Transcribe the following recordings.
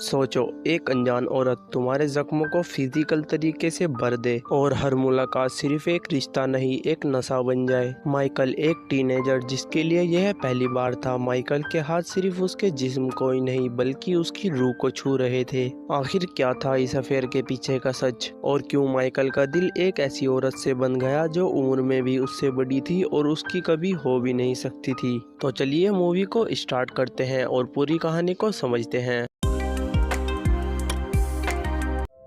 सोचो, एक अनजान औरत तुम्हारे जख्मों को फिजिकल तरीके से भर दे और हर मुलाकात सिर्फ एक रिश्ता नहीं, एक नशा बन जाए। माइकल एक टीनेजर जिसके लिए यह पहली बार था। माइकल के हाथ सिर्फ उसके जिस्म को ही नहीं बल्कि उसकी रूह को छू रहे थे। आखिर क्या था इस अफेयर के पीछे का सच, और क्यों माइकल का दिल एक ऐसी औरत से बन गया जो उम्र में भी उससे बड़ी थी और उसकी कभी हो भी नहीं सकती थी। तो चलिए मूवी को स्टार्ट करते हैं और पूरी कहानी को समझते हैं।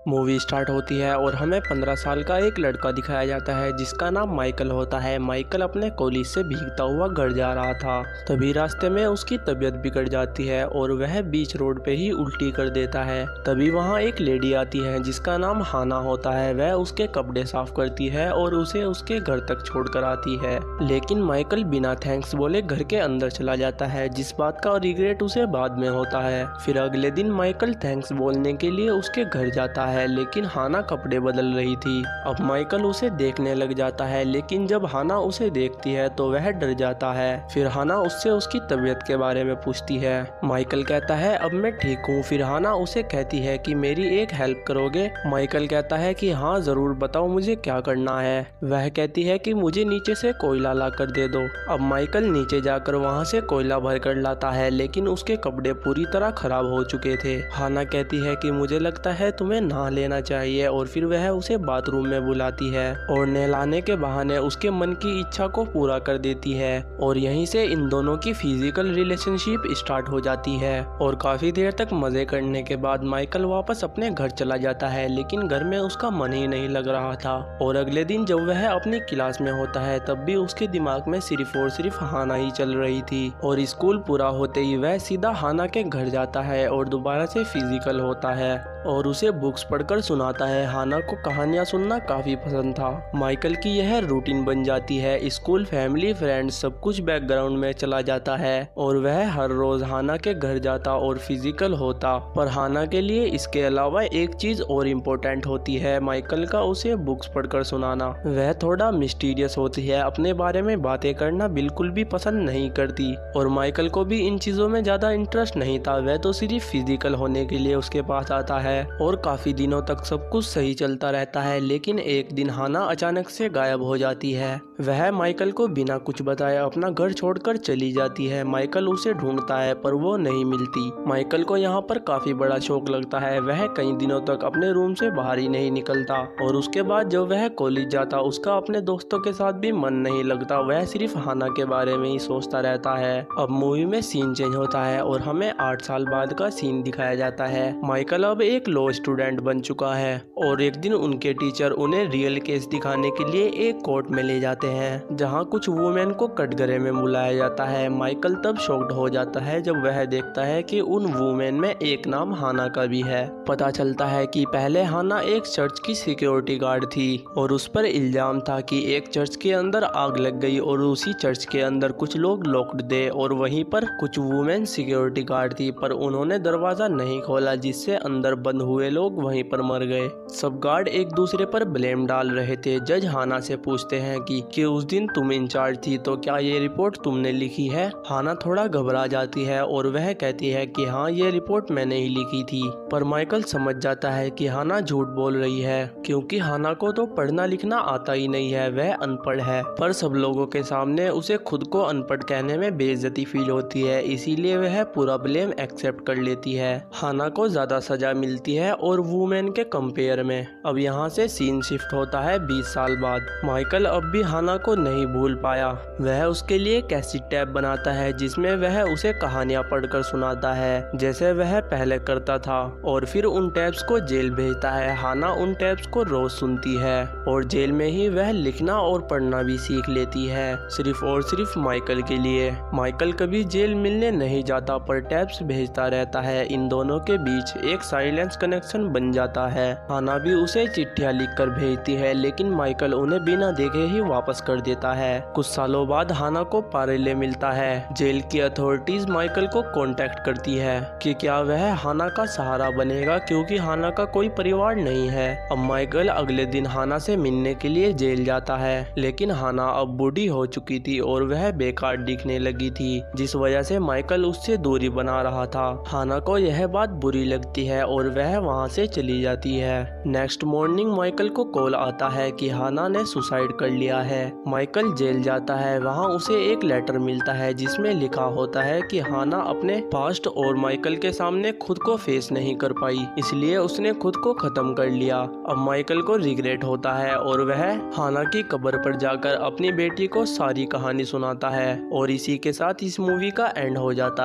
मूवी स्टार्ट होती है और हमें 15 साल का एक लड़का दिखाया जाता है जिसका नाम माइकल होता है। माइकल अपने कॉलेज से भीगता हुआ घर जा रहा था, तभी रास्ते में उसकी तबीयत बिगड़ जाती है और वह बीच रोड पे ही उल्टी कर देता है। तभी वहाँ एक लेडी आती है जिसका नाम हाना होता है। वह उसके कपड़े साफ करती है और उसे उसके घर तक छोड़ कर आती है, लेकिन माइकल बिना थैंक्स बोले घर के अंदर चला जाता है, जिस बात का रिग्रेट उसे बाद में होता है। फिर अगले दिन माइकल थैंक्स बोलने के लिए उसके घर जाता है, लेकिन हाना कपड़े बदल रही थी। अब माइकल उसे देखने लग जाता है, लेकिन जब हाना उसे देखती है तो वह डर जाता है। फिर हाना उससे उसकी तबीयत के बारे में पूछती है। माइकल कहता है अब मैं ठीक हूँ। फिर हाना उसे कहती है कि मेरी एक हेल्प करोगे। माइकल कहता है कि हाँ जरूर, बताओ मुझे क्या करना है। वह कहती है कि मुझे नीचे से कोयला ला कर दे दो। अब माइकल नीचे जाकर वहाँ से कोयला भर कर लाता है, लेकिन उसके कपड़े पूरी तरह खराब हो चुके थे। हाना कहती है कि मुझे लगता है तुम्हें नहा लेना चाहिए, और फिर वह उसे बाथरूम में बुलाती है और नहलाने के बहाने उसके मन की इच्छा को पूरा कर देती है। और यहीं से इन दोनों की फिजिकल रिलेशनशिप स्टार्ट हो जाती है। और काफी देर तक मजे करने के बाद माइकल वापस अपने घर चला जाता है, लेकिन घर में उसका मन ही नहीं लग रहा था। और अगले दिन जब वह अपनी क्लास में होता है तब भी उसके दिमाग में सिर्फ और सिर्फ हाना ही चल रही थी। और स्कूल पूरा होते ही वह सीधा हाना के घर जाता है और दोबारा से फिजिकल होता है और उसे बुक्स पढ़कर सुनाता है। हाना को कहानियां सुनना काफी पसंद था। माइकल की यह रूटीन बन जाती है। स्कूल, फैमिली, फ्रेंड्स सब कुछ बैकग्राउंड में चला जाता है और वह हर रोज हाना के घर जाता और फिजिकल होता। पर हाना के लिए इसके अलावा एक चीज और इम्पोर्टेंट होती है, माइकल का उसे बुक्स पढ़कर सुनाना। वह थोड़ा मिस्टीरियस होती है, अपने बारे में बातें करना बिल्कुल भी पसंद नहीं करती और माइकल को भी इन चीजों में ज्यादा इंटरेस्ट नहीं था। वह तो सिर्फ फिजिकल होने के लिए उसके पास आता है और काफी दिनों तक सब कुछ सही चलता रहता है। लेकिन एक दिन हाना अचानक से गायब हो जाती है। वह माइकल को बिना कुछ बताए अपना घर छोड़कर चली जाती है। माइकल उसे ढूंढता है पर वो नहीं मिलती। माइकल को यहाँ पर काफी बड़ा शौक लगता है। वह कई दिनों तक अपने रूम से बाहर ही नहीं निकलता और उसके बाद जब वह कॉलेज जाता उसका अपने दोस्तों के साथ भी मन नहीं लगता। वह सिर्फ हाना के बारे में ही सोचता रहता है। अब मूवी में सीन चेंज होता है और हमें 8 साल बाद का सीन दिखाया जाता है। माइकल अब एक लॉ स्टूडेंट बन चुका है और एक दिन उनके टीचर उन्हें रियल केस दिखाने के लिए एक कोर्ट में ले जाते हैं जहां कुछ वुमेन को कटघरे में बुलाया जाता है। माइकल तब शॉक्ड हो जाता है जब वह देखता है कि उन वुमेन में एक नाम हाना का भी है। पता चलता है कि पहले हाना एक चर्च की सिक्योरिटी गार्ड थी और उस पर इल्जाम था कि एक चर्च के अंदर आग लग गई और उसी चर्च के अंदर कुछ लोग लॉक्ड थे और वहीं पर कुछ वुमेन सिक्योरिटी गार्ड थी, पर उन्होंने दरवाजा नहीं खोला जिससे अंदर बंद हुए लोग वहीं पर मर गए। सब गार्ड एक दूसरे पर ब्लेम डाल रहे थे। जज हाना से पूछते हैं कि उस दिन तुम इंचार्ज थी तो क्या ये रिपोर्ट तुमने लिखी है। हाना थोड़ा घबरा जाती है और वह कहती है कि हाँ ये रिपोर्ट मैंने ही लिखी थी, पर माइकल समझ जाता है कि हाना झूठ बोल रही है क्योंकि हाना को तो पढ़ना लिखना आता ही नहीं है, वह अनपढ़ है। पर सब लोगों के सामने उसे खुद को अनपढ़ कहने में बेइज्जती फील होती है, इसीलिए वह पूरा ब्लेम एक्सेप्ट कर लेती है। हाना को ज्यादा सजा मिलती है और वुमेन के कंपेयर में। अब यहाँ से सीन शिफ्ट होता है 20 साल बाद। माइकल अब भी हाना को नहीं भूल पाया। वह उसके लिए कैसेट टैप बनाता है जिसमें वह उसे कहानियां पढ़कर सुनाता है जैसे वह पहले करता था और फिर उन टैप्स को जेल भेजता है। हाना उन टैप्स को रोज सुनती है और जेल में ही वह लिखना और पढ़ना भी सीख लेती है, सिर्फ और सिर्फ माइकल के लिए। माइकल कभी जेल मिलने नहीं जाता पर टैप्स भेजता रहता है। इन दोनों के बीच एक साइलेंस कनेक्शन बन जाता है। हाना भी उसे चिट्ठियां लिखकर भेजती है, लेकिन माइकल उन्हें बिना देखे ही वापस वापस कर देता है। कुछ सालों बाद हाना को पारेले मिलता है। जेल की अथॉरिटीज माइकल को कांटेक्ट करती है कि क्या वह हाना का सहारा बनेगा, क्योंकि हाना का कोई परिवार नहीं है। अब माइकल अगले दिन हाना से मिलने के लिए जेल जाता है, लेकिन हाना अब बूढ़ी हो चुकी थी और वह बेकार दिखने लगी थी, जिस वजह से माइकल उससे दूरी बना रहा था। हाना को यह बात बुरी लगती है और वह वहां से चली जाती है। नेक्स्ट मॉर्निंग माइकल को कॉल आता है कि हाना ने सुसाइड कर लिया है। माइकल जेल जाता है। वहां उसे एक लेटर मिलता है जिसमें लिखा होता है कि हाना अपने पास्ट और माइकल के सामने खुद को फेस नहीं कर पाई, इसलिए उसने खुद को खत्म कर लिया। अब माइकल को रिग्रेट होता है और वह हाना की कब्र पर जाकर अपनी बेटी को सारी कहानी सुनाता है। और इसी के साथ इस मूवी का एंड हो जाता है।